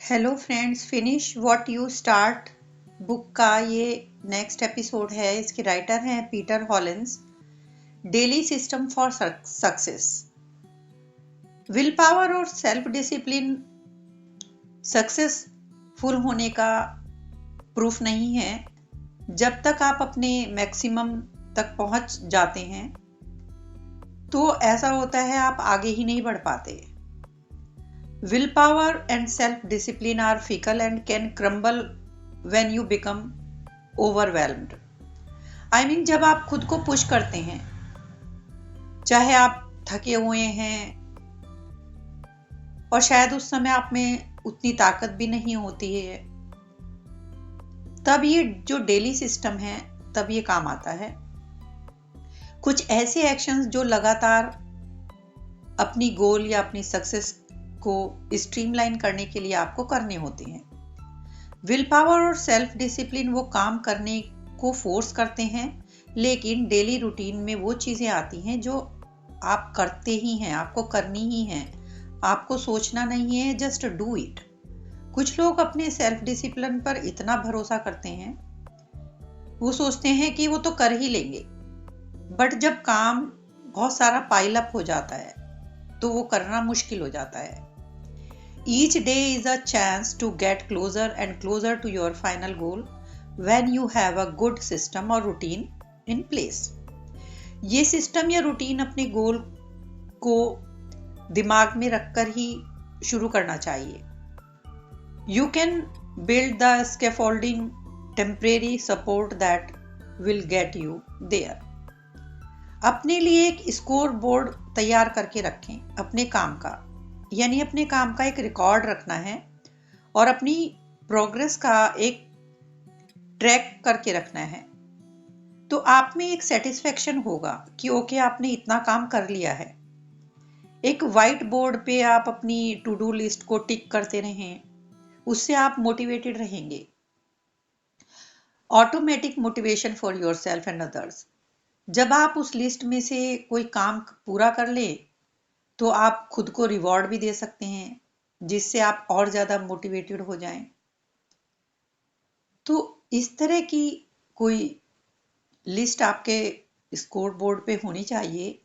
Hello friends, finish what you start book का ये next episode है। इसके राइटर हैं Peter Hollins. Daily system for success. Will power और सेल्फ डिसिप्लिन सक्सेसफुल होने का प्रूफ नहीं है। जब तक आप अपने मैक्सिमम तक पहुंच जाते हैं तो ऐसा होता है आप आगे ही नहीं बढ़ पाते। Willpower and self-discipline are fickle and can crumble when you become overwhelmed. जब आप खुद को पुश करते हैं, चाहे आप थके हुए हैं और शायद उस समय आप में उतनी ताकत भी नहीं होती है, तब ये जो डेली सिस्टम है तब ये काम आता है। कुछ ऐसे एक्शंस जो लगातार अपनी गोल या अपनी सक्सेस को स्ट्रीमलाइन करने के लिए आपको करने होते हैं। विल पावर और सेल्फ डिसिप्लिन वो काम करने को फोर्स करते हैं, लेकिन डेली रूटीन में वो चीजें आती हैं जो आप करते ही हैं, आपको करनी ही हैं, आपको सोचना नहीं है, जस्ट डू इट। कुछ लोग अपने सेल्फ डिसिप्लिन पर इतना भरोसा करते हैं, वो सोचते हैं कि वो तो कर ही लेंगे, बट जब काम बहुत सारा पाइल अप हो जाता है तो वो करना मुश्किल हो जाता है। Each day is a chance to get closer and closer to your final goal when you have a good system or routine in place. ये सिस्टम या रूटीन अपने गोल को दिमाग में रखकर ही शुरू करना चाहिए। You can build the scaffolding temporary support that will get you there. अपने लिए एक स्कोर बोर्ड तैयार करके रखें अपने काम का, यानी अपने काम का एक रिकॉर्ड रखना है और अपनी प्रोग्रेस का एक ट्रैक करके रखना है। तो आप में एक सेटिस्फेक्शन होगा कि ओके, आपने इतना काम कर लिया है। एक वाइट बोर्ड पे आप अपनी टू डू लिस्ट को टिक करते रहें, उससे आप मोटिवेटेड रहेंगे। Automatic motivation for yourself and others. जब आप उस लिस्ट में से कोई काम पूरा कर ले तो आप खुद को रिवॉर्ड भी दे सकते हैं, जिससे आप और ज्यादा मोटिवेटेड हो जाएं। तो इस तरह की कोई लिस्ट आपके स्कोर बोर्ड पे होनी चाहिए।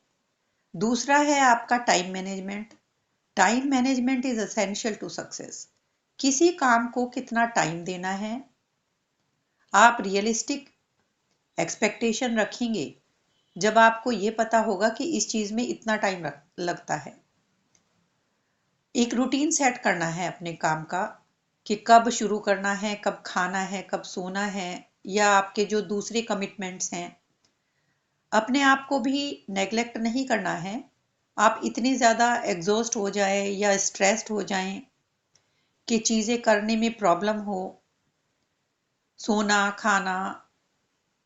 दूसरा है आपका time management. Time management is essential to success. किसी काम को कितना टाइम देना है, आप रियलिस्टिक एक्सपेक्टेशन रखेंगे जब आपको ये पता होगा कि इस चीज में इतना टाइम लगता है। एक रूटीन सेट करना है अपने काम का कि कब शुरू करना है, कब खाना है, कब सोना है, या आपके जो दूसरे कमिटमेंट्स हैं। अपने आप को भी नेग्लेक्ट नहीं करना है। आप इतने ज़्यादा एग्जॉस्ट हो जाए या स्ट्रेस्ड हो जाएं कि चीज़ें करने में प्रॉब्लम हो, सोना, खाना,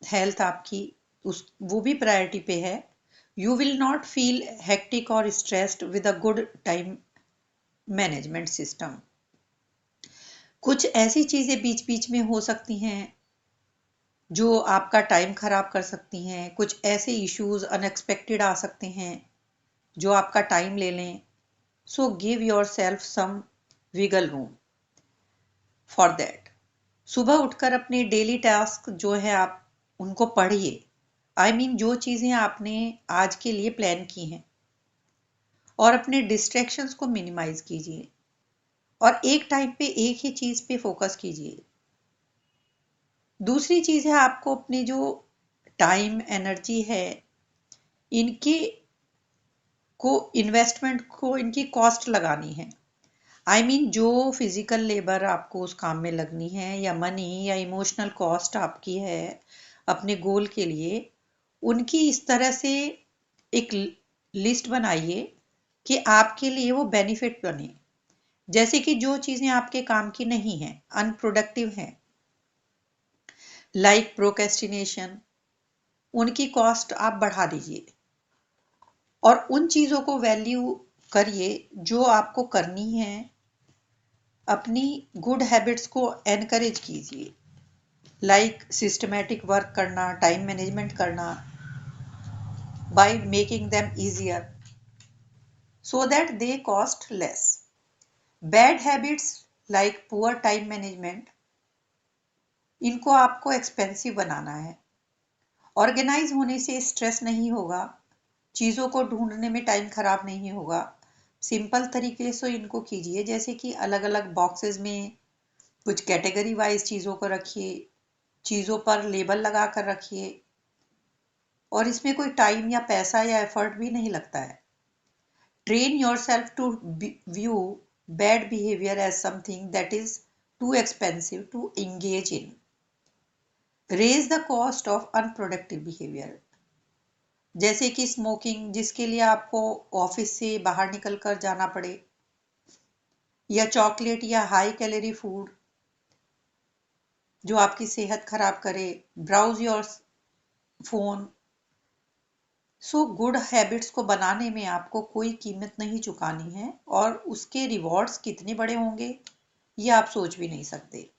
हेल्थ आपकी वो भी प्रायोरिटी पे है। You will not feel hectic और stressed with a good time management system. कुछ ऐसी चीजें बीच बीच में हो सकती हैं जो आपका टाइम खराब कर सकती हैं। कुछ ऐसे इश्यूज अनएक्सपेक्टेड आ सकते हैं जो आपका टाइम ले लें। So give yourself some wiggle room for that. सुबह उठकर अपने डेली टास्क जो है आप उनको पढ़िए। जो चीजें आपने आज के लिए प्लान की हैं, और अपने डिस्ट्रैक्शंस को मिनिमाइज कीजिए और एक टाइम पे एक ही चीज पे फोकस कीजिए। दूसरी चीज है, आपको अपनी जो टाइम एनर्जी है इनकी को इन्वेस्टमेंट को इनकी कॉस्ट लगानी है। जो फिजिकल लेबर आपको उस काम में लगनी है, या मनी या इमोशनल कॉस्ट आपकी है अपने गोल के लिए, उनकी इस तरह से एक लिस्ट बनाइए कि आपके लिए वो बेनिफिट बने। जैसे कि जो चीजें आपके काम की नहीं है, अनप्रोडक्टिव हैं, लाइक प्रोक्रेस्टिनेशन, उनकी कॉस्ट आप बढ़ा दीजिए और उन चीजों को वैल्यू करिए जो आपको करनी है। अपनी गुड हैबिट्स को एनकरेज कीजिए, लाइक सिस्टमैटिक वर्क करना, टाइम मैनेजमेंट करना, by making them easier so that they cost less. Bad habits like poor time management, इनको आपको एक्सपेंसिव बनाना है। ऑर्गेनाइज होने से स्ट्रेस नहीं होगा, चीज़ों को ढूंढने में टाइम खराब नहीं होगा। सिंपल तरीके से इनको कीजिए, जैसे कि अलग अलग बॉक्सेस में कुछ कैटेगरी वाइज चीज़ों को रखिए, चीज़ों पर लेबल लगा कर रखिए, और इसमें कोई टाइम या पैसा या एफर्ट भी नहीं लगता है। Train yourself to view bad behaviour as something that is too expensive to engage in. Raise the cost of unproductive behaviour, जैसे कि स्मोकिंग, जिसके लिए आपको ऑफिस से बाहर निकल कर जाना पड़े, या चॉकलेट या हाई कैलोरी फूड जो आपकी सेहत खराब करे, browse your phone. So good habits को बनाने में आपको कोई कीमत नहीं चुकानी है, और उसके रिवॉर्ड्स कितने बड़े होंगे ये आप सोच भी नहीं सकते।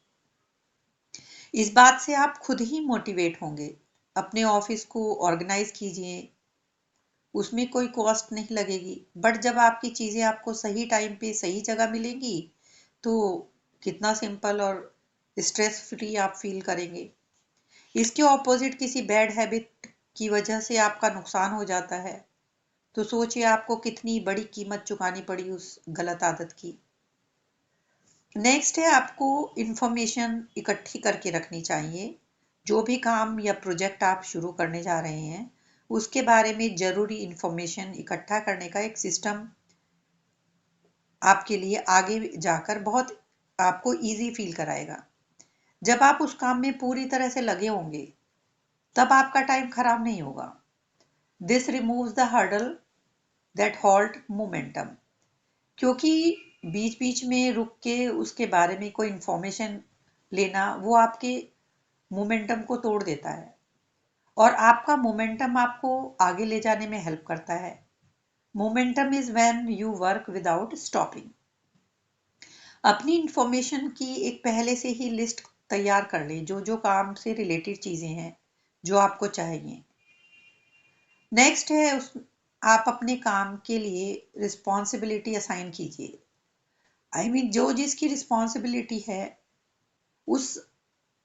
इस बात से आप खुद ही मोटिवेट होंगे। अपने ऑफिस को ऑर्गेनाइज कीजिए, उसमें कोई कॉस्ट नहीं लगेगी, बट जब आपकी चीज़ें आपको सही टाइम पे सही जगह मिलेंगी तो कितना सिंपल और स्ट्रेस फ्री आप फील करेंगे। इसके ऑपोजिट किसी बैड हैबिट की वजह से आपका नुकसान हो जाता है तो सोचिए आपको कितनी बड़ी कीमत चुकानी पड़ी उस गलत आदत की। नेक्स्ट है, आपको इंफॉर्मेशन इकट्ठी करके रखनी चाहिए। जो भी काम या प्रोजेक्ट आप शुरू करने जा रहे हैं उसके बारे में ज़रूरी इंफॉर्मेशन इकट्ठा करने का एक सिस्टम आपके लिए आगे जाकर बहुत आपको इजी फील कराएगा। जब आप उस काम में पूरी तरह से लगे होंगे तब आपका टाइम खराब नहीं होगा। This removes the hurdle that halt momentum, क्योंकि बीच बीच में रुक के उसके बारे में कोई इंफॉर्मेशन लेना वो आपके मोमेंटम को तोड़ देता है, और आपका मोमेंटम आपको आगे ले जाने में हेल्प करता है। Momentum is when you work without stopping. अपनी इंफॉर्मेशन की एक पहले से ही लिस्ट तैयार कर लें, जो जो काम से रिलेटेड चीज़ें हैं जो आपको चाहिए। नेक्स्ट है आप अपने काम के लिए रिस्पॉन्सिबिलिटी असाइन कीजिए। जो जिसकी रिस्पॉन्सिबिलिटी है उस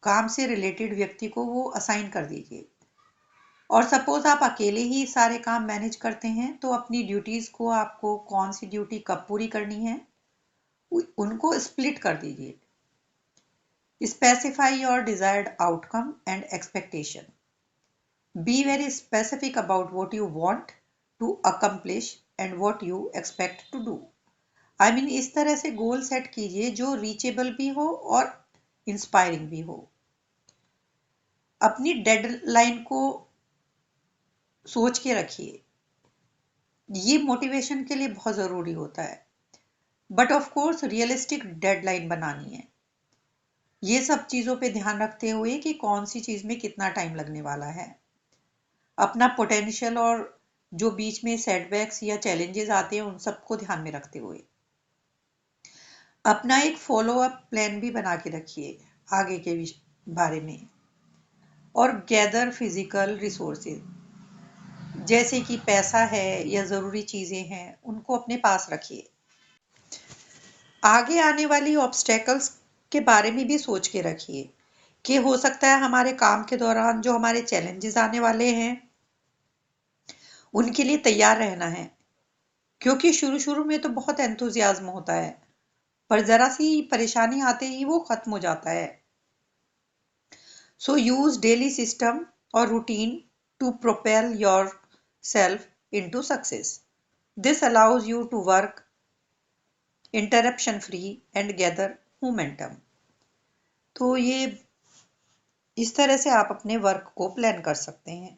काम से रिलेटेड व्यक्ति को वो असाइन कर दीजिए। और सपोज आप अकेले ही सारे काम मैनेज करते हैं तो अपनी ड्यूटीज़ को आपको कौन सी ड्यूटी कब पूरी करनी है उनको स्प्लिट कर दीजिए। Specify your desired outcome and expectation. Be very specific about what you want to accomplish and what you expect to do. इस तरह से गोल सेट कीजिए जो रीचेबल भी हो और इंस्पायरिंग भी हो। अपनी डेडलाइन को सोच के रखिए, ये मोटिवेशन के लिए बहुत ज़रूरी होता है, but of course realistic deadline बनानी है। ये सब चीज़ों पे ध्यान रखते हुए कि कौन सी चीज़ में कितना टाइम लगने वाला है। अपना पोटेंशियल और जो बीच में सेटबैक्स या चैलेंजेस आते हैं उन सबको ध्यान में रखते हुए अपना एक फॉलो अप प्लान भी बना के रखिए आगे के बारे में। और गैदर फिजिकल रिसोर्सेज, जैसे कि पैसा है या ज़रूरी चीज़ें हैं उनको अपने पास रखिए। आगे आने वाली ऑब्स्टेकल्स के बारे में भी सोच के रखिए कि हो सकता है हमारे काम के दौरान जो हमारे चैलेंजेस आने वाले हैं उनके लिए तैयार रहना है, क्योंकि शुरू शुरू में तो बहुत एंथुजियाज्म होता है पर ज़रा सी परेशानी आते ही वो ख़त्म हो जाता है। सो यूज़ डेली सिस्टम और routine to propel yourself into success. This allows you to work interruption free and gather momentum. तो ये इस तरह से आप अपने वर्क को प्लान कर सकते हैं।